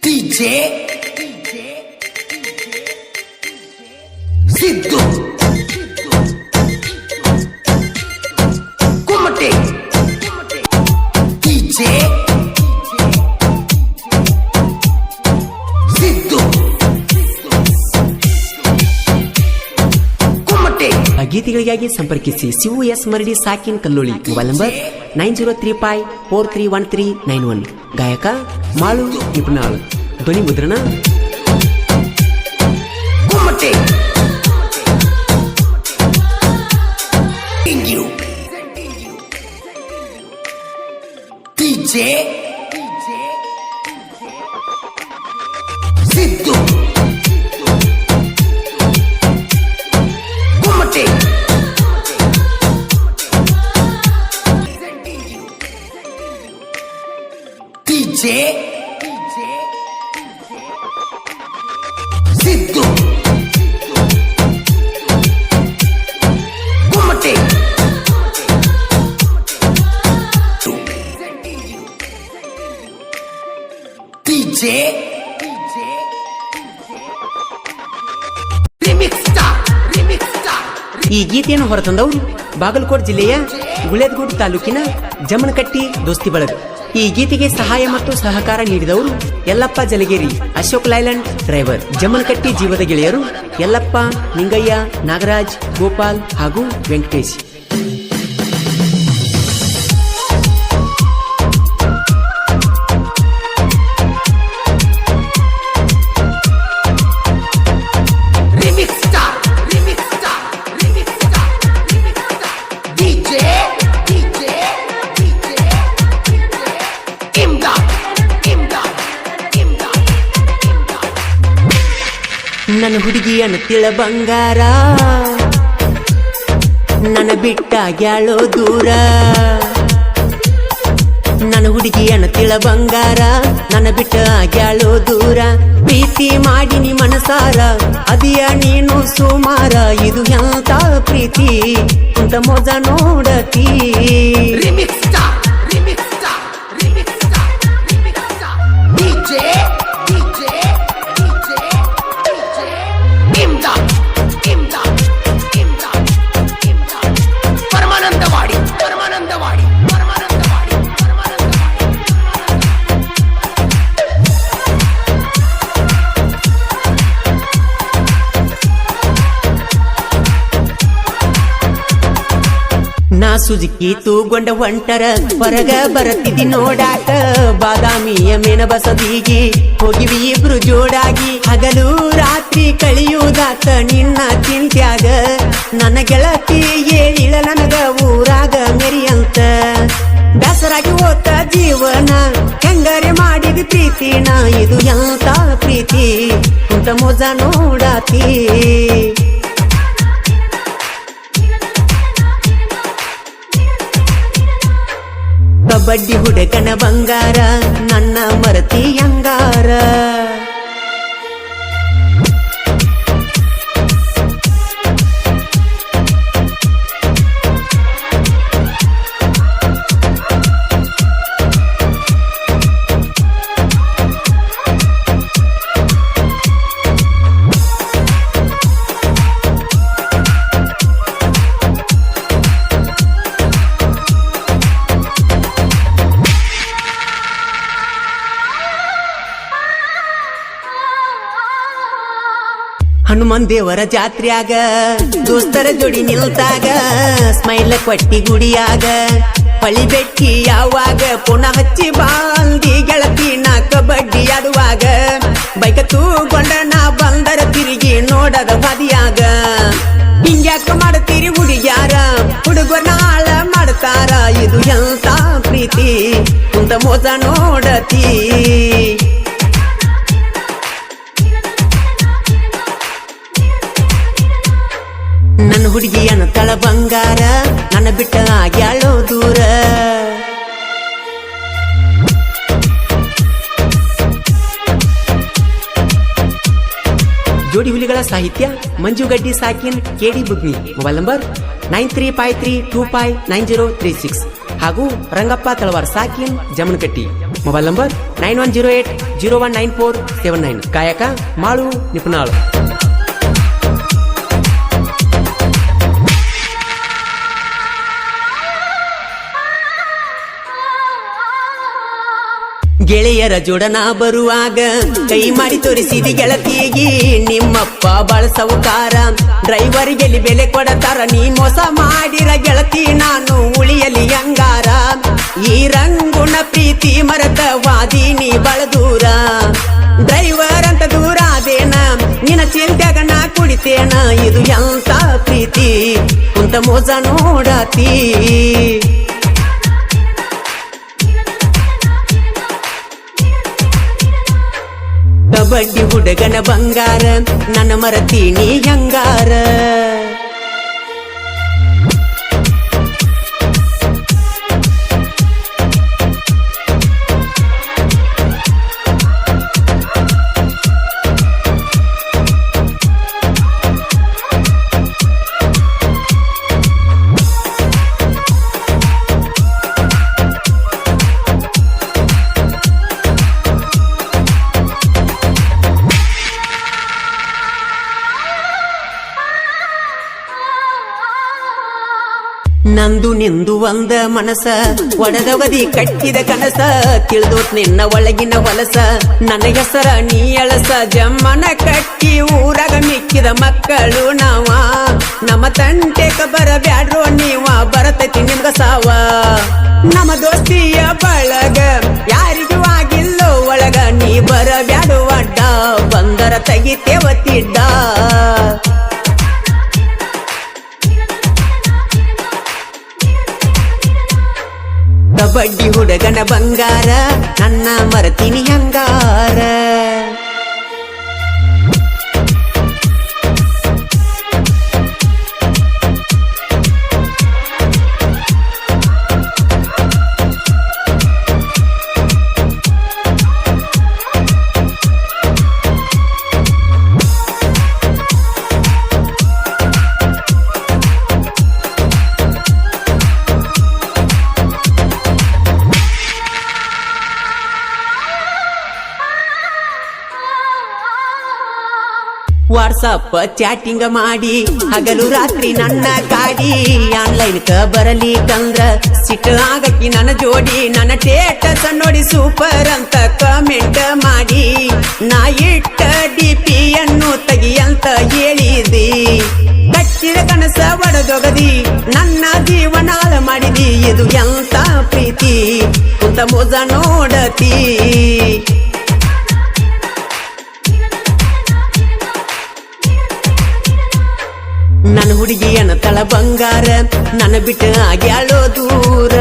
DJ Siddu Kumate DJ Siddu Kumate. ಗೀತೆಗಳಿಗಾಗಿ ಸಂಪರ್ಕಿಸಿ Shivu S Maradi ಸಾಕಿನ್ ಕಲ್ಲೋಳಿ. Mobile number 9035431391. ಗಾಯಕ ಮಾಳು ನಿಪುಣಾಳ್. ಧ್ವನಿ ಮುದ್ರಣ Kumate. DJ Siddu Kumate. DJ Siddu Kumate. DJ remix star. ಈ ಗೀತೆಯನ್ನು ಹೊರತಂದವರು ಬಾಗಲಕೋಟೆ ಜಿಲ್ಲೆಯ ಗುಳೇದಗುಡ್ ತಾಲೂಕಿನ ಜಮನಕಟ್ಟಿ ದೋಸ್ತಿ ಬಳಗ. ಈ ಗೀತೆಗೆ ಸಹಾಯ ಮತ್ತು ಸಹಕಾರ ನೀಡಿದವರು ಯಲ್ಲಪ್ಪ ಜಲಗೇರಿ, ಅಶೋಕ್ ಲೈಲ್ಯಾಂಡ್ ಡ್ರೈವರ್, ಜಮನಕಟ್ಟಿ ಜೀವದ ಗೆಳೆಯರು ಯಲ್ಲಪ್ಪ, ನಿಂಗಯ್ಯ, ನಾಗರಾಜ್, ಗೋಪಾಲ್ ಹಾಗೂ ವೆಂಕಟೇಶ್. ನನ್ನ ಹುಡುಗಿಯನ್ನು ತಿಳ ಬಂಗಾರ, ನನ್ನ ಬಿಟ್ಟ ಗ್ಯಾಳೋ ದೂರ. ನನ್ನ ಹುಡುಗಿಯನ್ನು ತಿಳ ಬಂಗಾರ, ನನ್ನ ಬಿಟ್ಟ ಗ್ಯಾಳೋ ದೂರ. ಪ್ರೀತಿ ಮಾಡಿನಿ ಮನಸಾರ, ಅದಿಯ ನೀನು ಸುಮಾರ. ಇದು ಎಂತ ಪ್ರೀತಿ ಅಂತ ಮೋಜ ನೋಡತಿ. ನಾ ಸುಜುಕಿ ತೂಗೊಂಡ ಹೊಂಟರ ಹೊರಗ ಬರತಿದಿ ನೋಡಾಕ. ಬಾದಾಮಿಯ ಮೇನ ಬಸದಿಗಿ ಹೋಗಿವಿ ಇಬ್ರು ಜೋಡಾಗಿ. ಹಗಲು ರಾತ್ರಿ ಕಳಿಯುವುದಾತ ನಿನ್ನ ಚಿಂತ್ಯಾಗ. ನನ್ನ ಗೆಳತಿ ಹೇಳಿಳ ನನಗ ಊರಾಗ ಮೆರಿಯಂತ. ಬೇಸರಾಗಿ ಹೋತ ಜೀವನ, ಹೆಂಗರೆ ಮಾಡಿದ ಪ್ರೀತಿನ. ಇದು ಎಂತ ಪ್ರೀತಿ ಅಂತ ಮೋಜ ನೋಡಾತಿ. ಕಬಡ್ಡಿ ಹುಡುಗನ ಬಂಗಾರ, ನನ್ನ ಮರತಿ ಅಂಗಾರ. ಹನುಮನ್ ದೇವರ ಜಾತ್ರ್ಯಾಗ ದೋಸ್ತರ ಜೋಡಿ ನಿಲ್ತಾಗ. ಸ್ಮೈಲ್ ಕೊಟ್ಟಿ ಗುಡಿಯಾಗ ಪಳಿ ಬೆಟ್ಟಿ ಯಾವಾಗ. ಪುನಃ ಹಚ್ಚಿ ಬಾಲ್ದಿ ಗೆಳತಿ ನಾ ಕಬಡ್ಡಿ ಆಡುವಾಗ. ಬೈಕ ತೂಗೊಂಡ ನಾ ಬಂದರ ತಿರುಗಿ ನೋಡದ ಬದಿಯಾಗ. ಹಿಂಗ್ಯಾಕ ಮಾಡ್ತೀರಿ ಹುಡುಗ್ಯಾರ, ಹುಡುಗನ ಹಾಳ ಮಾಡ್ತಾರ. ಇದು ಎಂತ ಪ್ರೀತಿ ಅಂತ ಮೋಸ ನೋಡತಿ. ನನ್ನ ಹುಡುಗಿಯನ್ನ ತಳ ಬಂಗಾರ, ನನ್ನ ಬಿಟ್ಟ ಆಗ್ಯಾಳೋ ದೂರ. ಜೋಡಿ ಹುಲಿಗಳ ಸಾಹಿತ್ಯ ಮಂಜುಗಡ್ಡಿ ಸಾಕಿನ್, ಕೆಡಿ ಬುಗ್ನಿ. Mobile number 9353259036. ಹಾಗೂ ರಂಗಪ್ಪ ತಳವಾರ್ ಸಾಕಿನ್ ಜಮನಕಟ್ಟಿ. Mobile number 9108019479. ಕಾಯಕ ಮಾಳು ನಿಪುಣಾಳು. ಗೆಳೆಯರ ಜೋಡನ ಬರುವಾಗ ಕೈ ಮಾಡಿ ತೋರಿಸಿದಿ ಗೆಳತಿಗೆ ನಿಮ್ಮಪ್ಪ ಬಳಸವುಕಾರ. ಡ್ರೈವರ್ ಗೆಲಿ ಬೆಲೆ ಕೊಡತಾರ, ನೀ ಮೋಸ ಮಾಡಿರ ಗೆಳತಿ ನಾನು ಉಳಿಯಲಿ ಹಂಗಾರ. ಈ ರಂಗುಣ ಪ್ರೀತಿ ಮರತ ವಾದಿನಿ ಬಳದೂರ. ಡ್ರೈವರ್ ಅಂತ ದೂರ ಅದೇನ ನಿನ್ನ ಚಿಂತ್ಯಾಗ ನಾ ಕುಡಿತೇನ. ಇದು ಎಂತ ಪ್ರೀತಿ ಕುಂತ ಮೋಸ ನೋಡತಿ. ಕಬಡ್ಡಿ ಹುಡುಗನ ಬಂಗಾರ ನನ್ನ ಮರತೀನಿ ಹಂಗಾರ. ನಂದು ನಿಂದು ಒಂದ ಮನಸ ಒಡದವದಿ ಕಟ್ಟಿದ ಕನಸ. ತಿಳಿದೋತ್ ನಿನ್ನ ಒಳಗಿನ ಹೊಲಸ, ನನ್ನ ಹೆಸರ ನೀ ಅಳಸ. ಜಮ್ಮನ ಕಟ್ಟಿ ಊರಾಗ ಮಿಕ್ಕಿದ ಮಕ್ಕಳು ನಾವ. ನಮ್ಮ ತಂಟೆಕ ಬರಬ್ಯಾಡ್ರೋ ನೀವ, ಬರತೈತಿ ನಿಮ್ಗ ಸಾವ. ನಮ್ಮ ದೋಸ್ತಿಯ ಬಳಗ ಯಾರಿಗೂ ಆಗಿಲ್ಲೋ ಒಳಗ. ನೀ ಬರಬ್ಯಾಡು ಅಡ್ಡ, ಬಂದರ ತೆಗಿತೇವ ತಿಡ್ಡ. ಕಬಡ್ಡಿ ಹುಡುಗನ ಬಂಗಾರ ನನ್ನ ಮರತೀನಿ ಹಂಗಾರ. ವಾಟ್ಸಪ್ ಚಾಟಿಂಗ್ ಮಾಡಿ ಹಗಲು ರಾತ್ರಿ ನನ್ನ ಕಾಡಿ. ಆನ್ಲೈನ್ ಕ ಬರಲಿ ಕಂದ್ರ ಸಿಟ್ಟು ಆಗಕ್ಕಿ ನನ್ನ ಜೋಡಿ. ನನ್ನ ಸ್ಟೇಟಸ್ ನೋಡಿ ಸೂಪರ್ ಅಂತ ಕಮೆಂಟ್ ಮಾಡಿ. ನಾ ಇಟ್ಟ ಡಿಪಿಯನ್ನು ತೆಗಿಯಂತ ಹೇಳಿದಿ. ಕಚ್ಚಿದ ಕನಸ ಒಡೆದೊಗದಿ, ನನ್ನ ಜೀವನ ಮಾಡಿದಿ. ಇದು ಎಂತ ಪ್ರೀತಿ ಕುಂತ ಮೋಸ ನೋಡತಿ. ನನ್ನ ಹುಡುಗಿಯನ ತಳ ಬಂಗಾರ ನನ್ನ ಬಿಟ್ಟು ಆಗ್ಯಾಳೋ ದೂರ.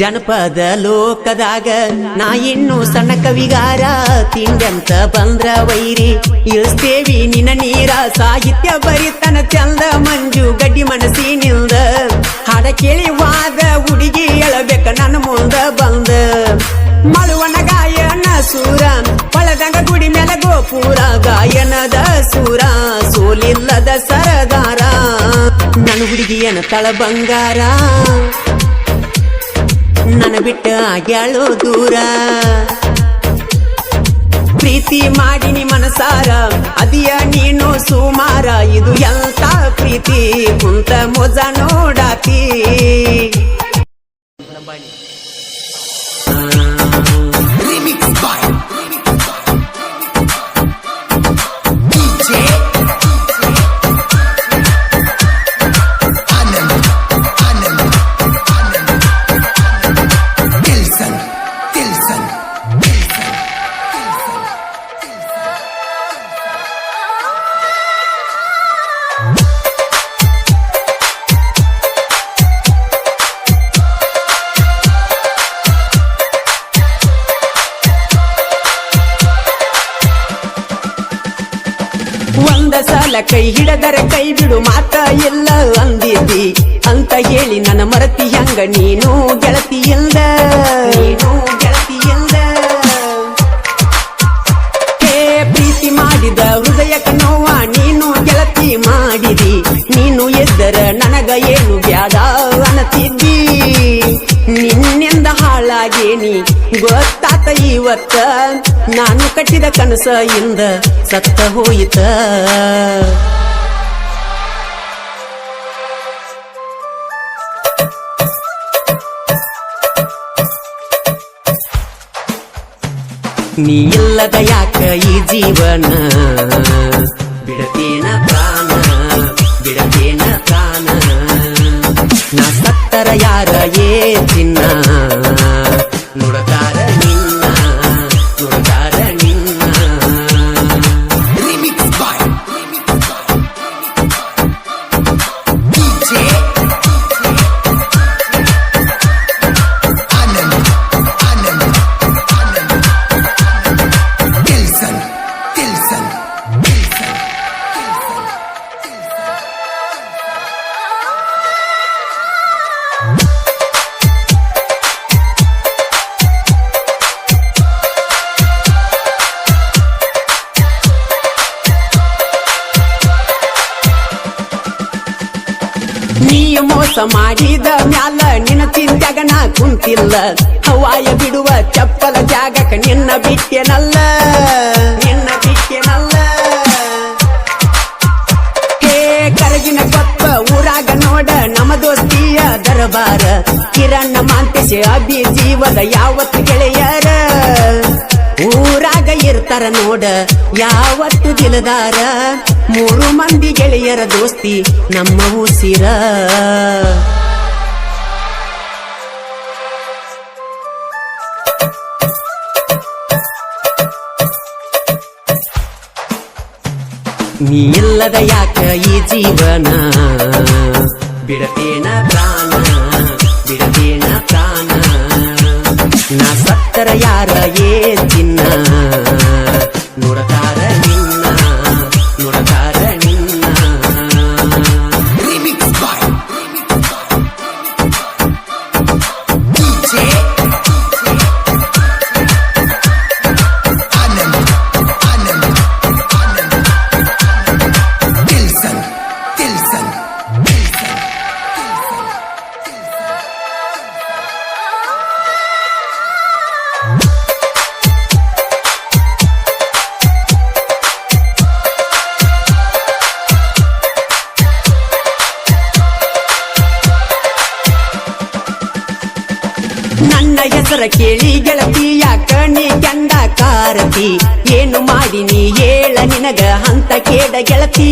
ಜನಪದ ಲೋಕದಾಗ ನಾ ಇನ್ನು ಸಣ್ಣ ಕವಿಗಾರ. ತಿಂಡಂತ ಬಂದ್ರ ವೈರಿ ಇಳಿಸ್ತೇವಿ ನಿನ್ನ ನೀರ. ಸಾಹಿತ್ಯ ಬರಿತನ ಚಂದ ಮಂಜು ಗಡ್ಡಿ ಮನಸ್ಸಿನಿಂದ. ಹಾಡ ಕೇಳಿ ವಾದ ಹುಡುಗಿ ಎಳಬೇಕ ನನ್ನ ಮುಂದ ಬಂದ. ಮಳುವನ ಗಾಯನ ಸೂರ ಪಳದಂಗ ಗುಡಿ ಮೇಲೆ ಗೋಪುರ. ಗಾಯನದ ಸೂರ ಸೋಲಿಲ್ಲದ ಸರದಾರ. ನನ್ನ ಹುಡುಗಿಯನ ತಳ ಬಂಗಾರ ನನ್ನ ಬಿಟ್ಟ ಆಗ್ಯಾಳೋ ದೂರ. ಪ್ರೀತಿ ಮಾಡಿನಿ ಮನಸಾರ ಅದಿಯ ನೀನು ಸುಮಾರ. ಇದು ಎಂತ ಪ್ರೀತಿ ಕುಂತ ಮೋಜ ನೋಡಾತಿ. Remix by DJ Anand Tilson. ಮ್ಯಾಲ ಕೈ ಹಿಡದರೆ ಕೈ ಬಿಡು ಮಾತ ಇಲ್ಲ ಅಂದಿದ್ದಿ ಅಂತ ಹೇಳಿ ನನ್ನ ಮರತಿ ಹಂಗ ನೀನು ಗೆಳತಿಯಿಲ್ದ ಹೇ ಪ್ರೀತಿ ಮಾಡಿದ ಹೃದಯಕ ನೋವ ನೀನು ಗೆಳತಿ ಮಾಡಿದಿ ನೀನು ಎದ್ದರ ನನಗ ಏನು ಬ್ಯಾಡ ಅನ್ನತಿದ್ದಿ ನಿನ್ನಿಂದ ಹಾಳಾಗೇನಿ ಗೊತ್ತಾತ ಇವತ್ತ ನಾನು ಕಟ್ಟಿದ ಕನಸ ಇಂದ ಸತ್ತ ಹೋಯಿತ ನೀ ಇಲ್ಲದ ಯಾಕ ಈ ಜೀವನ ಬಿಡತೇನ ಪ್ರಾಣ ಬಿಡತೇನ ಪ್ರಾಣ ನಾ ಸತ್ತರ ಯಾರ ಏ ಚಿನ್ನ ನುಡತಾರ ನಿನ್ನ ನುಡತಾರ ನಿನ್ನ Remix by DJ Anand Tilson ನೀ ಮೋಸ ಮಾಡಿದ ಮ್ಯಾಲ ನಿನ್ನ ಚಿಂತ್ಯಾಗ ನಾ ಕುಂತಿಲ್ಲ ಹವಾಯ ಬಿಡುವ ಚಪ್ಪಲ ಜಾಗಕ ನಿನ್ನ ಬಿಟ್ಟೆನಲ್ಲ ಹೇ ಕರಗಿನ ಕೊಪ್ಪ ಊರಾಗ ನೋಡ ನಮ್ಮ ದೋಸ್ತಿಯ ದರಬಾರ ಕಿರಣ್ಣ ಮಾಂತೇಶ ಅಭಿ ಜೀವದ ಯಾವತ್ತು ಗೆಳೆಯರ ಊರಾಗ ಇರ್ತಾರ ನೋಡ ಯಾವತ್ತು ದಿಲದಾರ 3 ಮಂದಿ ಗೆಳೆಯರ ದೋಸ್ತಿ ನಮ್ಮ ಉಸಿರ ನೀ ಇಲ್ಲದ ಯಾಕ ಈ ಜೀವನ ಬಿಡತೇನ ಪ್ರಾಣ ಬಿಡತೇನ ಪ್ರಾಣ ನಾ ಸತ್ತರ ಯಾರ ಏ ಚಿನ್ನ ನುಡತಾರ ನಿನ್ನ ನುಡತಾರ ನಿನ್ನ Remix by DJ Anand Tilson ನನ್ನ ಹೆಸರ ಕೇಳಿ ಗೆಳತಿ ಯಾಕ ನೀ ಗಂಡ ಕಾರತಿ ಏನು ಮಾಡಿ ನೀ ಹೇಳ ನಿನಗ ಹಂತ ಕೇಡ ಗೆಳತಿ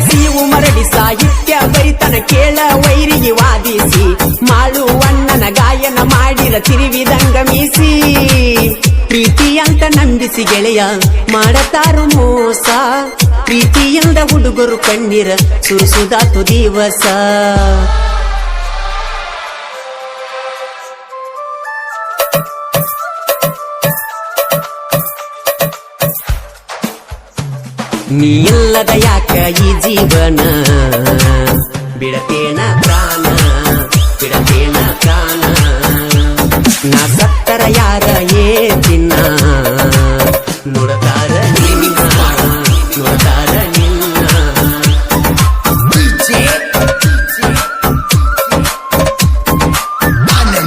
ಸಿವು ಮರಡಿ ಸಾಹಿತ್ಯ ಬರಿತನ ಕೇಳ ವೈರಿಗೆ ವಾದಿಸಿ ಮಾಳುವಣ್ಣನ ಗಾಯನ ಮಾಡಿರ ತಿರುವಿದಂಗ ಮೀಸಿ ಪ್ರೀತಿ ಅಂತ ನಂಬಿಸಿ ಗೆಳೆಯ ಮಾಡತಾರು ಮೋಸ ಪ್ರೀತಿಯಿಂದ ಹುಡುಗರು ಕಣ್ಣೀರ ಸುರಿಸುದಾತು ದಿವಸ ನೀ ಇಲ್ಲದ ಯಾಕ ಈ ಜೀವನ ಬಿಡತೇನ ಪ್ರಾಣ ಬಿಡತೇನ ಪ್ರಾಣ ನಾ ಸತ್ತರ ಯಾರ ಏ ಚಿನ್ನ ನುಡತಾರ ನಿನ್ನ ನುಡತಾರ ನಿನ್ನ DJ Anand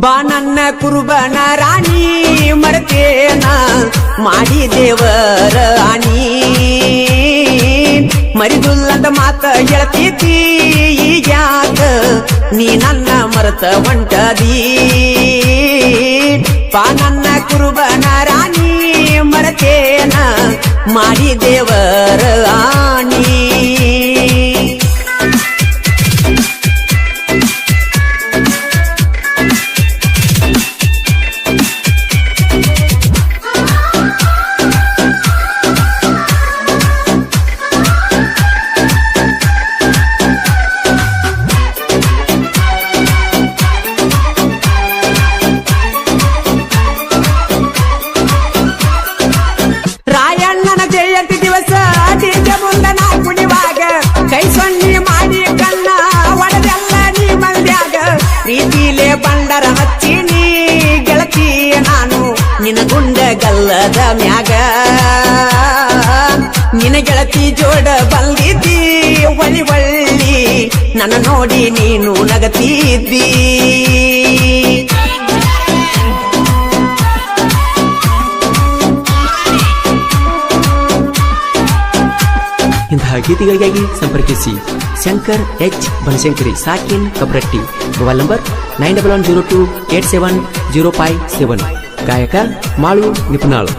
ಬಾ ನನ್ನ ಕುರುಬನ ರಾಣಿ ಮರತೇನ ಮಾಡಿ ದೇವರ ಆಣಿ ಮರಿದುಲ್ಲದ ಮಾತ ಹೇಳ್ತೀತಿ ಈಗ್ಯಾಕ ನೀ ನನ್ನ ಮರತ ಹೊಂಟದಿ ಬಾ ನನ್ನ ಕುರುಬನ ರಾಣಿ ಮರತೇನ ಮಾಡಿ ದೇವರ ಆಣಿ ಗೆಳತಿ ಜೋಡ ಬಂದಿದ್ದಿ ಒಳ್ಳಿ ಒಳ್ಳಿ ನನ್ನ ನೋಡಿ ನೀನು ನಗತಿದ್ದಿ ಇಂತಹ ಗೀತೆಗಳಿಗಾಗಿ ಸಂಪರ್ಕಿಸಿ ಶಂಕರ್ ಎಚ್ ಬನಶಂಕರಿ ಸಾಕಿನ್ ಕಬ್ರಟ್ಟಿ ಮೊಬೈಲ್ ನಂಬರ್ 9102870557 ಗಾಯಕ ಮಾಳು ನಿಪುಣಾಳು.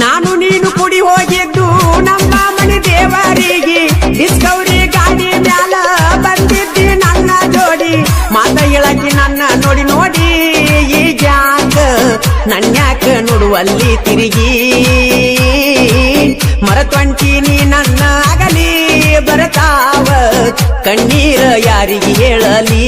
ನಾನು ನೀನು ಕುಡಿ ಹೋಗಿದ್ದು ನಮ್ಮ ಮನೆ ದೇವರಿಗೆ ಡಿಸ್ಕವರಿ ಗಾಡಿ ಮ್ಯಾಲ ಬಂದಿದ್ದಿ ನನ್ನ ಜೋಡಿ ಮಾತ ಹೇಳಕಿ ನನ್ನ ನೋಡಿ ನೋಡಿ ಈಗ್ಯಾಕ ನನ್ಯಾಕ ನೋಡುವಲ್ಲಿ ತಿರುಗಿ ಮರತೊಂಟಿ ನೀ ನನ್ನ ಆಗಲಿ ಬರತಾವ ಕಣ್ಣೀರ ಯಾರಿಗೆ ಹೇಳಲಿ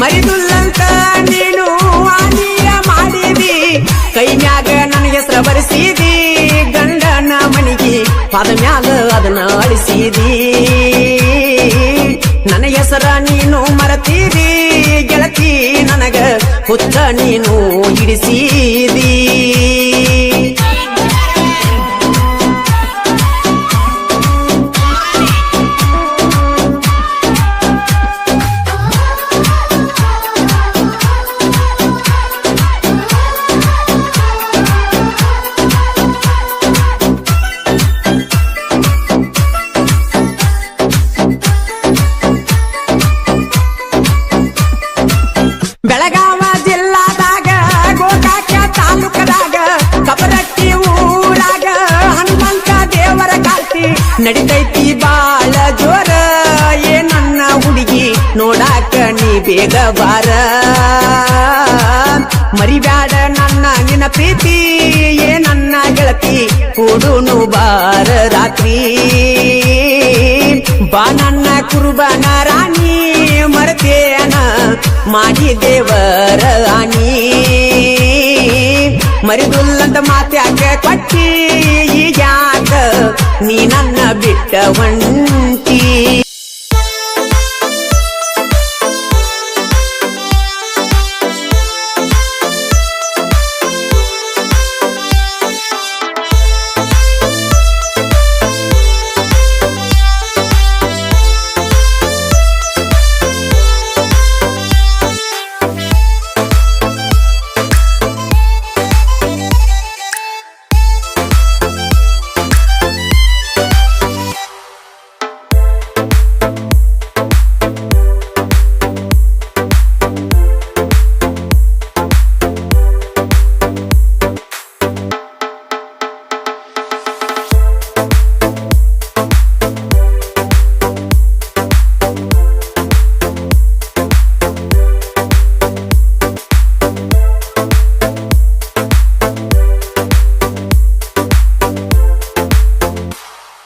ಮರಿದುಲ್ಲಂತ ನೀನು ಆನಿಯ ಮಾಡಿದಿ ಕೈ ಮ್ಯಾಗ ನನ್ನ ಹೆಸರ ಬರೆಸಿದಿ ಗಂಡನ ಮನಿಗೆ ಪಾದ ಮ್ಯಾಲ ಅದನ್ನ ಅಳಿಸಿದಿ ನನ್ನ ಹೆಸರ ನೀನು ಮರತಿದಿ ಗೆಳತಿ ನನಗ ಹುತ್ತ ನೀನು ಹಿಡಿಸಿದಿ ಬೆಳಗಾವ ಜಿಲ್ಲಾದಾಗ ಗೋಕಾಕ ತಾಲೂಕದಾಗ ಕಬರಟ್ಟಿ ಊರಾಗ ಹನುಮಂತ ದೇವರ ಕಾರ್ತಿ ನಡಿತೈತಿ ಬಾಳ ಜೋರ ಏ ನನ್ನ ಹುಡುಗಿ ನೋಡಾಕ ನೀ ಬೇಗ ಬಾರ ಮರಿಬ್ಯಾಡ ನನ್ನ ನಿನ್ನ ಪ್ರೀತಿ ಏ ನನ್ನ ಗೆಳತಿ ಕೂಡುನು ಬಾರ ರಾತ್ರಿ ಬಾ ನನ್ನ ಕುರುಬನ ರಾಣಿ ಮರತೇನ ಮಾಡಿ ದೇವರ ಆನಿ ಮರಿದುಲ್ಲಂತ ಮಾತ್ಯಾಕ ಕೊಟ್ಟಿ ಈಗ್ಯಾಕ ನೀ ನನ್ನ ಬಿಟ್ಟ ಹೊಂಟಿ